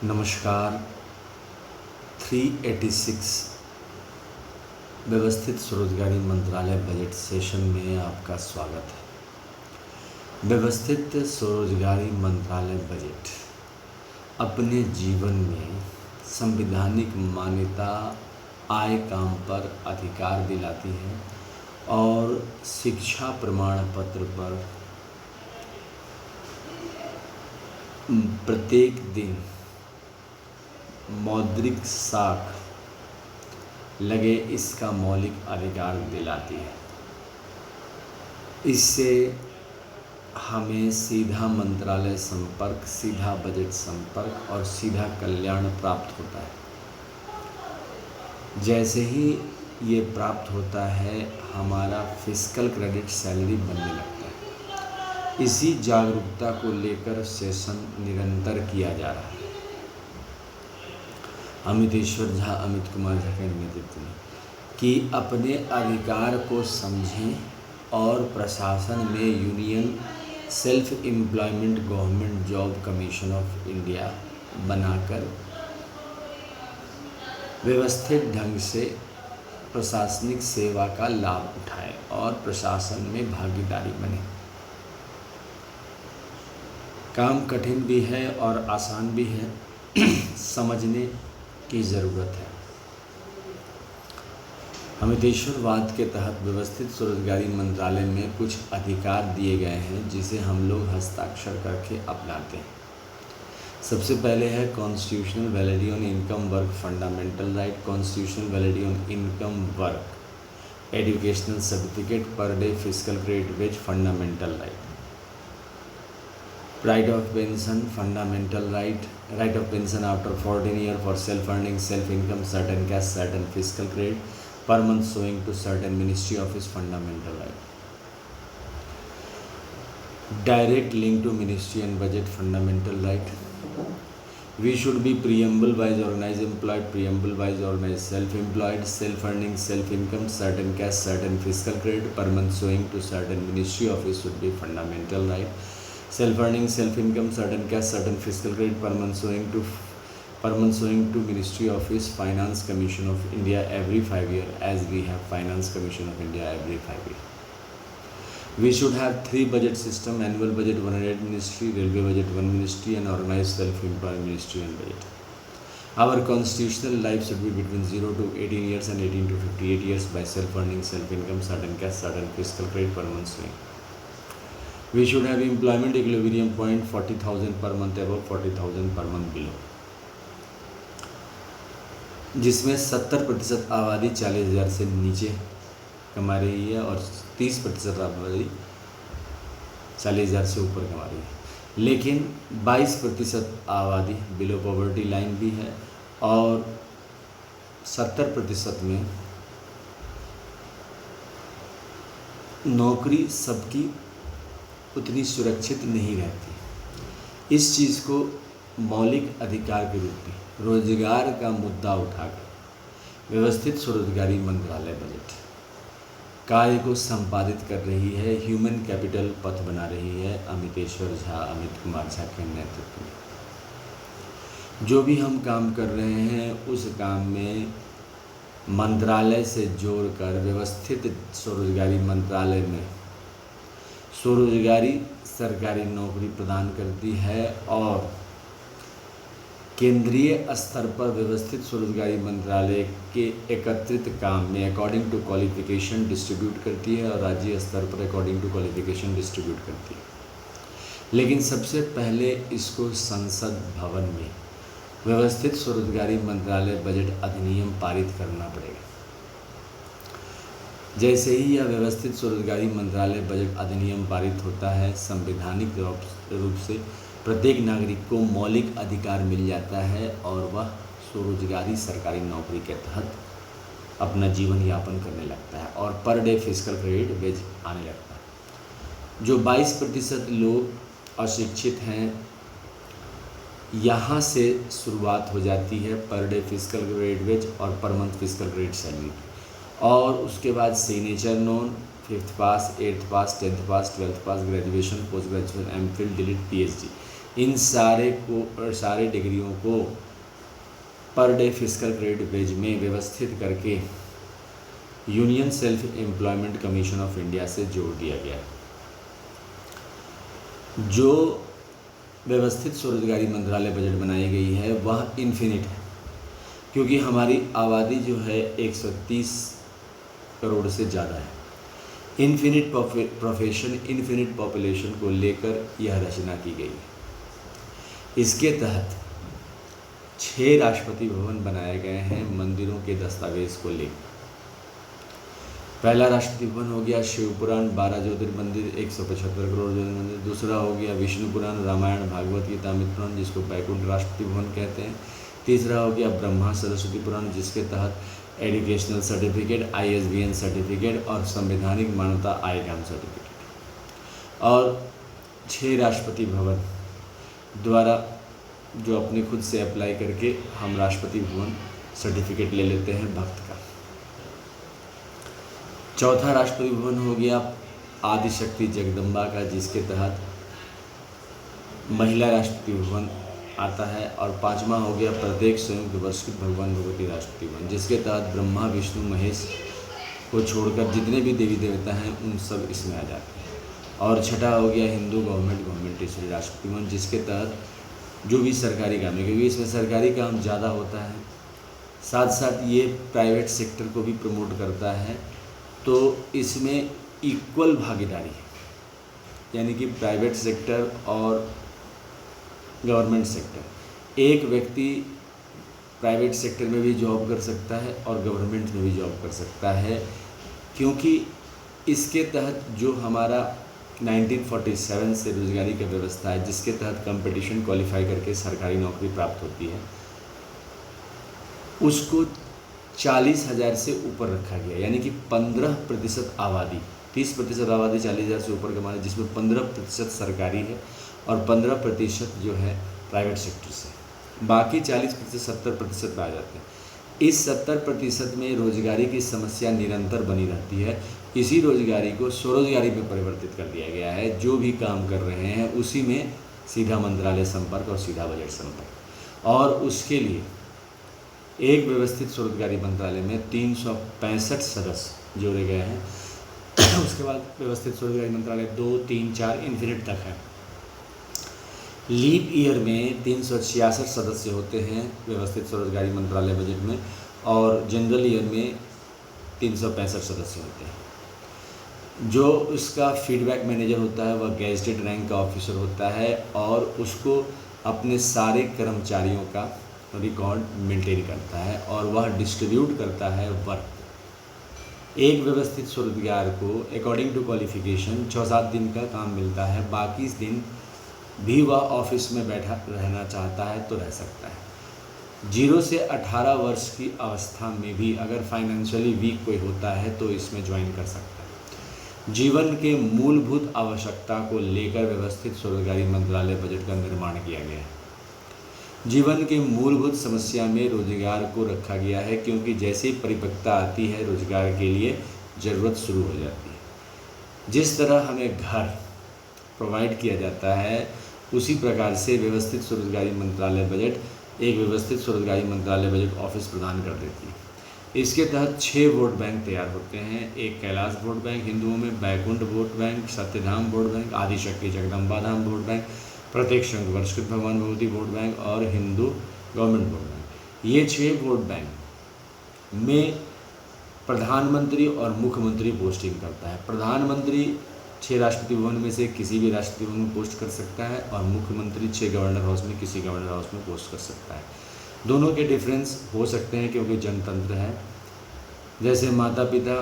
नमस्कार। 386 व्यवस्थित स्वरोजगारी मंत्रालय बजट सेशन में आपका स्वागत है। व्यवस्थित स्वरोजगारी मंत्रालय बजट अपने जीवन में संवैधानिक मान्यता, आय काम पर अधिकार दिलाती है और शिक्षा प्रमाण पत्र पर प्रत्येक दिन मौद्रिक साख लगे इसका मौलिक अधिकार दिलाती है। इससे हमें सीधा मंत्रालय संपर्क, सीधा बजट संपर्क और सीधा कल्याण प्राप्त होता है। जैसे ही ये प्राप्त होता है, हमारा फिस्कल क्रेडिट सैलरी बनने लगता है। इसी जागरूकता को लेकर सेशन निरंतर किया जा रहा है। अमितेश्वर झा, अमित कुमार झा के नेतृत्व में कि अपने अधिकार को समझें और प्रशासन में union self employment government job commission of India बनाकर व्यवस्थित ढंग से प्रशासनिक सेवा का लाभ उठाएं और प्रशासन में भागीदारी बने। काम कठिन भी है और आसान भी है, समझने की ज़रूरत है। अमितेश्वरवाद के तहत व्यवस्थित स्वरोजगारी मंत्रालय में कुछ अधिकार दिए गए हैं जिसे हम लोग हस्ताक्षर करके अपनाते हैं। सबसे पहले है constitutional validity on income work fundamental right, constitutional validity on income work, educational certificate, per day fiscal credit wage fundamental right, right of pension fundamental right of pension after 14 year for self earning, self income, certain cash, certain fiscal credit per month showing to certain ministry office fundamental right, direct link to ministry and budget fundamental right. We should be preamble wise organized employed, preamble wise organized self employed, self earning, self income, certain cash, certain fiscal credit per month showing to certain ministry office should be fundamental right. Self earning, self income, certain cash, certain fiscal credit per month showing to Ministry Office Finance Commission of India every 5 years, as we have Finance Commission of India every 5 years. We should have 3 budget system: annual budget 100 ministry, railway budget 1 ministry, and organized self-employed ministry and budget. Our constitutional life should be between 0 to 18 years and 18 to 58 years by self earning, self income, certain cash, certain fiscal credit per month showing. We should have employment equilibrium point 40,000 per month above, 40,000 per month below, जिसमें 70% आबादी 40,000 से नीचे कमा रही है और 30% आबादी 40,000 से ऊपर कमा रही है। लेकिन 22% आबादी बिलो पॉवर्टी लाइन भी है और 70% में नौकरी सबकी उतनी सुरक्षित नहीं रहती। इस चीज़ को मौलिक अधिकार के रूप में रोजगार का मुद्दा उठाकर व्यवस्थित स्वरोजगारी मंत्रालय बजट कार्य को संपादित कर रही है, ह्यूमन कैपिटल पथ बना रही है अमितेश्वर झा, अमित कुमार झा के नेतृत्व में। जो भी हम काम कर रहे हैं उस काम में मंत्रालय से जोड़कर व्यवस्थित स्वरोजगारी मंत्रालय में स्वरोजगारी सरकारी नौकरी प्रदान करती है और केंद्रीय स्तर पर व्यवस्थित स्वरोजगारी मंत्रालय के एकत्रित काम में अकॉर्डिंग टू क्वालिफिकेशन डिस्ट्रीब्यूट करती है और राज्य स्तर पर अकॉर्डिंग टू क्वालिफिकेशन डिस्ट्रीब्यूट करती है। लेकिन सबसे पहले इसको संसद भवन में व्यवस्थित स्वरोजगारी मंत्रालय बजट अधिनियम पारित करना पड़ेगा। जैसे ही यह व्यवस्थित स्वरोजगारी मंत्रालय बजट अधिनियम पारित होता है, संवैधानिक रूप से प्रत्येक नागरिक को मौलिक अधिकार मिल जाता है और वह स्वरोजगारी सरकारी नौकरी के तहत अपना जीवन यापन करने लगता है और पर डे फिस्कल क्रेडिट वेज आने लगता है। जो 22% लोग अशिक्षित हैं, यहाँ से शुरुआत हो जाती है पर डे फिस्कल क्रेडिट वेज और per month fiscal credit salary, और उसके बाद signature known, 5th pass, 8th pass, 10th pass, 12th pass, graduation, post graduation, MPhil, DLitt, PhD, इन सारे डिग्रियों को per day physical credit veg में व्यवस्थित करके union self employment commission of India से जोड़ दिया गया। जो व्यवस्थित स्वरोजगारी मंत्रालय बजट बनाई गई है वह इन्फिनिट है, क्योंकि हमारी आबादी जो है 130 करोड़ से ज़्यादा है। इन्फिनिट प्रोफेशन, इन्फिनिट पॉपुलेशन को लेकर यह रचना की गई है। इसके तहत 6 राष्ट्रपति भवन बनाए गए हैं मंदिरों के दस्तावेज को लेकर। पहला राष्ट्रपति भवन हो गया शिवपुराण 12 ज्योतिर्मंदिर 175 करोड़ ज्योतिर्मंदिर। दूसरा हो गया विष्णु पुराण, रामायण, भागवत गीता, अमृत पुराण जिसको बैकुंठ राष्ट्रपति भवन कहते हैं। तीसरा हो गया ब्रह्मा सरस्वती पुराण जिसके तहत एजुकेशनल सर्टिफिकेट, ISBN सर्टिफिकेट और संवैधानिक मान्यता ICAM सर्टिफिकेट। और 6 राष्ट्रपति भवन द्वारा जो अपने खुद से अप्लाई करके हम राष्ट्रपति भवन सर्टिफिकेट ले लेते हैं भक्त का। चौथा राष्ट्रपति भवन हो गया आदिशक्ति जगदम्बा का जिसके तहत महिला राष्ट्रपति भवन आता है। और पांचवा हो गया प्रत्येक संयुक्त वर्षकृत भगवान भगवती राष्ट्रपति भवन जिसके तहत ब्रह्मा विष्णु महेश को छोड़कर जितने भी देवी देवता हैं उन सब इसमें आ जाते हैं। और छठा हो गया हिंदू गवर्नमेंट इसलिए राष्ट्रपति भवन जिसके तहत जो भी सरकारी काम है, क्योंकि इसमें सरकारी काम ज़्यादा होता है, साथ साथ ये प्राइवेट सेक्टर को भी प्रमोट करता है, तो इसमें इक्वल भागीदारी है, यानी कि प्राइवेट सेक्टर और गवर्नमेंट सेक्टर। एक व्यक्ति प्राइवेट सेक्टर में भी जॉब कर सकता है और गवर्नमेंट में भी जॉब कर सकता है, क्योंकि इसके तहत जो हमारा 1947 से रोजगारी की व्यवस्था है जिसके तहत कंपटीशन क्वालिफाई करके सरकारी नौकरी प्राप्त होती है, उसको 40,000 से ऊपर रखा गया, यानी कि 15% आबादी, 30% आबादी 40,000 से ऊपर कमाने, जिसमें 15% सरकारी है और 15% जो है प्राइवेट सेक्टर से। बाकी 40% 70% पे आ जाते हैं। इस 70% में रोजगारी की समस्या निरंतर बनी रहती है। इसी रोजगारी को स्वरोजगारी में परिवर्तित कर दिया गया है। जो भी काम कर रहे हैं उसी में सीधा मंत्रालय संपर्क और सीधा बजट संपर्क, और उसके लिए एक व्यवस्थित स्वरोजगारी मंत्रालय में 365 सदस्य जोड़े गए हैं। उसके बाद व्यवस्थित स्वरोजगारी मंत्रालय 2, 3, 4 इन्फिनिट तक है। लीप ईयर में 366 सदस्य होते हैं व्यवस्थित स्वरोजगारी मंत्रालय बजट में, और जनरल ईयर में 365 सदस्य होते हैं। जो उसका फीडबैक मैनेजर होता है वह गैजेटेड रैंक का ऑफिसर होता है और उसको अपने सारे कर्मचारियों का रिकॉर्ड मेंटेन करता है और वह डिस्ट्रीब्यूट करता है वर्क। एक व्यवस्थित स्वरोजगार को अकॉर्डिंग टू क्वालिफिकेशन 6-7 दिन का काम मिलता है, बाकी दिन भी वह ऑफिस में बैठा रहना चाहता है तो रह सकता है। 0 से 18 वर्ष की अवस्था में भी अगर फाइनेंशियली वीक कोई होता है तो इसमें ज्वाइन कर सकता है। जीवन के मूलभूत आवश्यकता को लेकर व्यवस्थित स्वरोजगारी मंत्रालय बजट का निर्माण किया गया है। जीवन के मूलभूत समस्या में रोजगार को रखा गया है, क्योंकि जैसे ही परिपक्वता आती है रोजगार के लिए ज़रूरत शुरू हो जाती है। जिस तरह हमें घर प्रोवाइड किया जाता है उसी प्रकार से व्यवस्थित स्वरोजगारी मंत्रालय बजट एक व्यवस्थित स्वरोजगारी मंत्रालय बजट ऑफिस प्रदान कर देती है। इसके तहत 6 वोट बैंक तैयार होते हैं। एक कैलाश वोट बैंक हिंदुओं में, Baikunth vote bank, Satyadham vote bank, Adishakti Jagdamba Dham vote bank, प्रत्येक संघ वर्षकृत भगवान भगवती वोट बैंक और हिंदू गवर्नमेंट वोट बैंक। ये 6 वोट बैंक में प्रधानमंत्री और मुख्यमंत्री पोस्टिंग करता है। प्रधानमंत्री 6 राष्ट्रपति भवन में से किसी भी राष्ट्रपति भवन में पोस्ट कर सकता है और मुख्यमंत्री 6 गवर्नर हाउस में किसी गवर्नर हाउस में पोस्ट कर सकता है। दोनों के डिफरेंस हो सकते हैं क्योंकि जनतंत्र है। जैसे माता पिता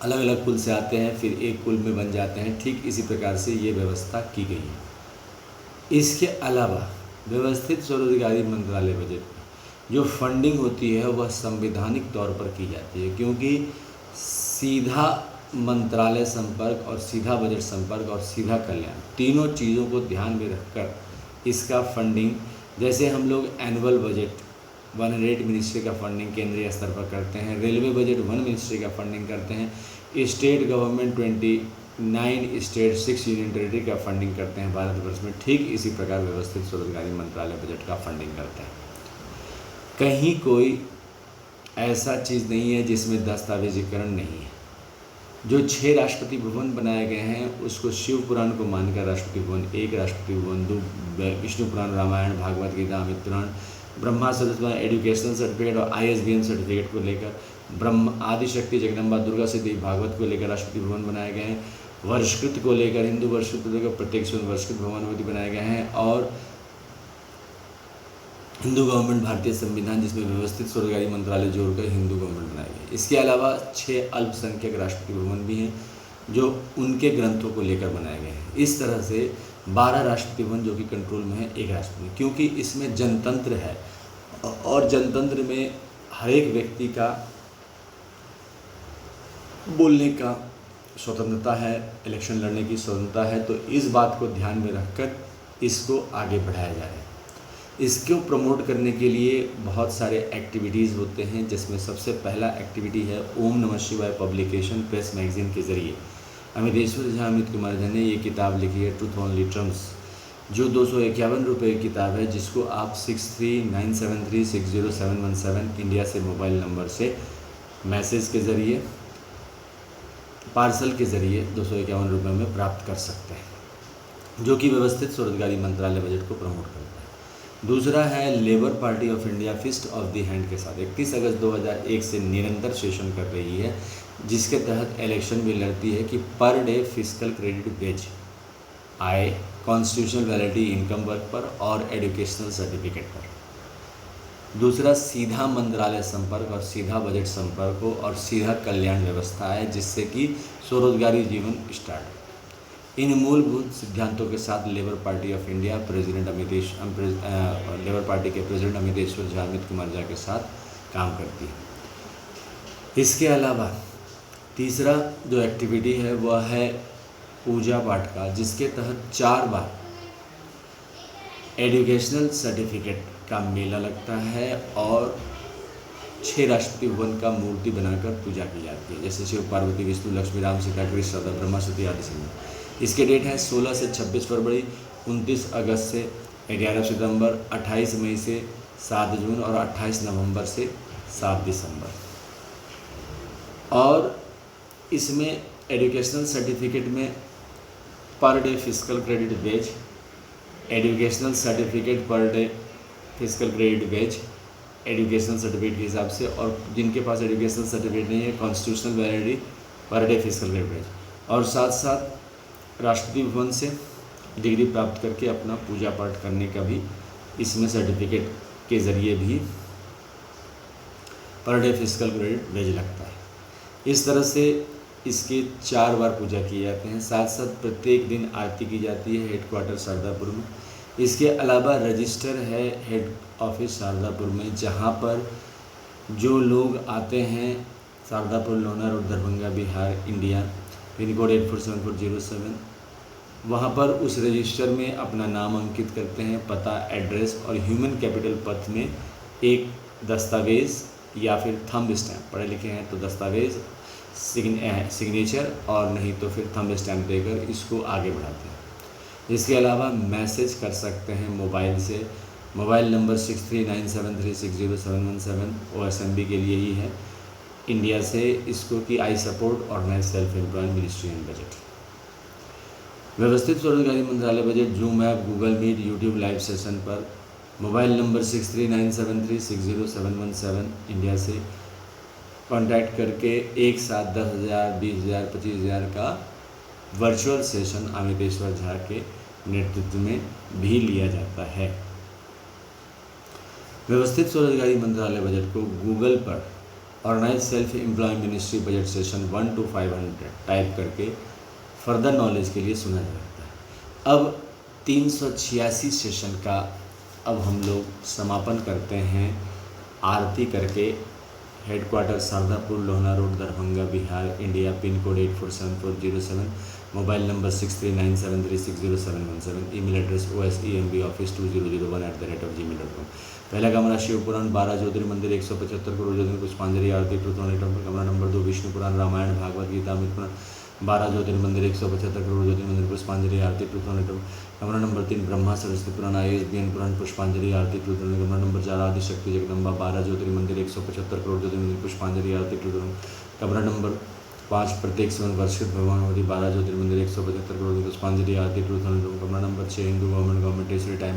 अलग अलग कुल से आते हैं फिर एक कुल में बन जाते हैं, ठीक इसी प्रकार से ये व्यवस्था की गई है। इसके अलावा व्यवस्थित स्वरोजगारी मंत्रालय बजट में जो फंडिंग होती है वह संवैधानिक तौर पर की जाती है, क्योंकि सीधा मंत्रालय संपर्क और सीधा बजट संपर्क और सीधा कल्याण तीनों चीज़ों को ध्यान में रखकर इसका फंडिंग, जैसे हम लोग एनुअल बजट 108 मिनिस्ट्री का फंडिंग केंद्रीय स्तर पर करते हैं, रेलवे बजट 1 मिनिस्ट्री का फंडिंग करते हैं, state government 9 state 6 union territory का फंडिंग करते हैं भारतवर्ष में, ठीक इसी प्रकार व्यवस्थित स्वरोजगारी मंत्रालय बजट का फंडिंग करता है। कहीं कोई ऐसा चीज़ नहीं है जिसमें दस्तावेजीकरण नहीं है। जो 6 राष्ट्रपति भवन बनाए गए हैं उसको शिव पुराण को मानकर राष्ट्रपति भवन 1, राष्ट्रपति भवन 2, विष्णु पुराण, रामायण, भागवत गीता, अमित पुराण, ब्रह्मा सरस्वती एजुकेशनल सर्टिफिकेट और ISBN सर्टिफिकेट को लेकर, ब्रह्म आदिशक्ति जगदम्बा दुर्गा सिद्धि भागवत को लेकर राष्ट्रपति भवन बनाए गए हैं। वर्षकृत को लेकर, हिंदू वर्षकृत को लेकर प्रत्येक वर्षकृत भवन बनाए गए हैं। और हिंदू गवर्नमेंट भारतीय संविधान जिसमें व्यवस्थित स्वरोजगारी मंत्रालय जोड़कर हिंदू गवर्नमेंट बनाई गई। इसके अलावा 6 अल्पसंख्यक राष्ट्रपति भवन भी हैं जो उनके ग्रंथों को लेकर बनाए गए हैं। इस तरह से 12 राष्ट्रपति भवन जो कि कंट्रोल में है 1 राष्ट्रपति, क्योंकि इसमें जनतंत्र है और जनतंत्र में हर एक व्यक्ति का बोलने का स्वतंत्रता है, इलेक्शन लड़ने की स्वतंत्रता है। तो इस बात को ध्यान में रखकर इसको आगे बढ़ाया जा रहा है। इसको प्रमोट करने के लिए बहुत सारे एक्टिविटीज़ होते हैं, जिसमें सबसे पहला एक्टिविटी है ओम नमः शिवाय पब्लिकेशन प्रेस मैगजीन के ज़रिए अमितेश्वर झा अमित कुमार झा ने ये किताब लिखी है ट्रूथ ओनली ट्रम्प्स, जो 251 रुपये की किताब है, जिसको आप 6397360717 इंडिया से मोबाइल नंबर से मैसेज के ज़रिए, पार्सल के ज़रिए 251 रुपये में प्राप्त कर सकते हैं, जो कि व्यवस्थित स्वरोजगारी मंत्रालय बजट को प्रमोट करता है। दूसरा है labour party of India fist of the hand के साथ 31 अगस्त 2001 से निरंतर सेशन कर रही है, जिसके तहत इलेक्शन भी लड़ती है कि per day fiscal credit wage आय, कॉन्स्टिट्यूशनल वैलिडिटी इनकम वर्क पर और एजुकेशनल सर्टिफिकेट पर। दूसरा सीधा मंत्रालय संपर्क और सीधा बजट संपर्क हो और सीधा कल्याण व्यवस्था है, जिससे कि स्वरोजगारी जीवन स्टार्ट। इन मूलभूत सिद्धांतों के साथ labour party of India labour party के प्रेसिडेंट अमितेश्वर झा अमित कुमार झा के साथ काम करती है। इसके अलावा तीसरा जो एक्टिविटी है वह है पूजा पाठ का, जिसके तहत 4 बार एजुकेशनल सर्टिफिकेट का मेला लगता है और 6 राष्ट्रपति भवन का मूर्ति बनाकर पूजा की जाती है, जैसे शिव पार्वती, विष्णु, लक्ष्मी, राम, सीता, कृष्ण, राधा, ब्रह्मा, सती आदि समय। इसके डेट है 16 से 26 फरवरी, 29 अगस्त से 11 सितंबर, 28 मई से 7 जून और 28 नवंबर से 7 दिसंबर। और इसमें एजुकेशनल सर्टिफिकेट में per day fiscal credit wage, educational certificate per day fiscal credit wage educational certificate के हिसाब से, और जिनके पास एजुकेशनल सर्टिफिकेट नहीं है constitutional validity per day fiscal credit wage, और साथ साथ राष्ट्रपति भवन से डिग्री प्राप्त करके अपना पूजा पाठ करने का भी इसमें सर्टिफिकेट के ज़रिए भी पर डे फिस्कल क्रेडिट वेज लगता है। इस तरह से इसके 4 बार पूजा किए जाते हैं। साथ साथ प्रत्येक दिन आरती की जाती है हेडक्वार्टर शारदापुर में। इसके अलावा रजिस्टर है हेड ऑफिस शारदापुर में, जहाँ पर जो लोग आते हैं Shardapur, Lohna road, Darbhanga, Bihar, India, pin code 847407, वहाँ पर उस रजिस्टर में अपना नाम अंकित करते हैं, पता, एड्रेस और ह्यूमन कैपिटल पथ में एक दस्तावेज़ या फिर थंब स्टैम्प, पढ़े लिखे हैं तो दस्तावेज़, सिग्नेचर, और नहीं तो फिर थंब स्टैम्प देकर इसको आगे बढ़ाते हैं। इसके अलावा मैसेज कर सकते हैं मोबाइल से, मोबाइल नंबर 6397360717 OSMB के लिए ही है इंडिया से, इसको कि I support organise self employed ministry and budget. व्यवस्थित स्वरोजगारी मंत्रालय budget zoom app, Google meet, YouTube live session पर मोबाइल नंबर 6397360717 इंडिया से कांटेक्ट करके एक साथ 10,000, 20,000, 25,000 का वर्चुअल सेशन अमितेश्वर झा के नेतृत्व में भी लिया जाता है। व्यवस्थित स्वरोजगारी मंत्रालय बजट को गूगल पर organise self employ ministry budget session 1 to 500 type करके फर्दर नॉलेज के लिए सुना जा सकता है। अब 386 सेशन का अब हम लोग समापन करते हैं आरती करके headquarter Shardapur, Lohna road, Darbhanga, Bihar, India, pin code 847407, mobile number 6397360717, email address osemboffice2001@gmail.com। पहला कमरा शिव पुराण, 12 ज्योतिर्मंदिर, 175 करोड़ ज्योतिर्लिंग, पुष्पांजलि आरती, ट्रूथ ओनली ट्रम्प्स। कमरा नंबर 2 विष्णु पुराण, रामायण, भागवत गीता, अमित पुराण, 12 ज्योतिर्मंदिर 175 करोड़ ज्योतिर्मंदिर पुष्पांजलि आरती 2000। कमरा नंबर 3 ब्रह्मा सरस्वती पुराण ISBN पुराण पुष्पांजलि आरती 2000। कमरा नंबर 4 आदिशक्ति जगदम्बा 12 ज्योतिर्मंदिर 175 करोड़ ज्योतिर्मंदिर पुष्पांजलि आरती 2000। कमरा नंबर 5 प्रत्येक सेवन वर्षित भगवान मोदी 12 ज्योतिर्मंदिर 175 करोड़ पुष्पांजलि आरती 2000। कमरा नंबर 6 हिंदू गवर्नमेंट टेसरी टाइम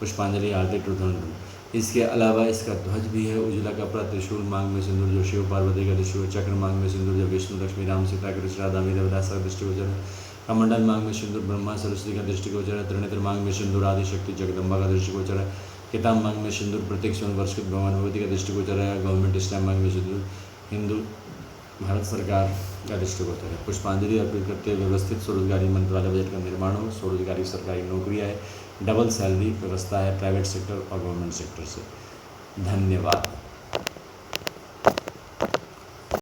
पुष्पांजलि आरती 2000। इसके अलावा इसका ध्वज भी है, उजला कपड़ा, त्रिशूल, मांग में सिंदूर जो शिव पार्वती का त्रिशूल, चक्र मांग में सिंदूर जो विष्णु लक्ष्मी राम सीता कृष्ण राधा मीरा विलास का दृष्टिगोचर है, कमंडल मांग में सिंदूर ब्रह्मा सरस्वती का दृष्टिगोचर है, त्रिनेत्र मांग में सिंदूर आदिशक्ति जगदम्बा का दृष्टिगोचर है, किताब मांग में सिंदूर प्रत्येक स्वर्ण वर्षित भगवान भगवती का दृष्टिगोचर है, गवर्नमेंट स्टैम्प मांग में सिंदूर हिंदू भारत सरकार का दृष्टिगोचर है। पुष्पांजलि अर्पित करते हुए व्यवस्थित स्वरोजगारी मंत्रालय बजट का निर्माण हो। स्वरोजगारी सरकारी नौकरियाँ है, डबल सैलरी व्यवस्था है प्राइवेट सेक्टर और गवर्नमेंट सेक्टर से। धन्यवाद।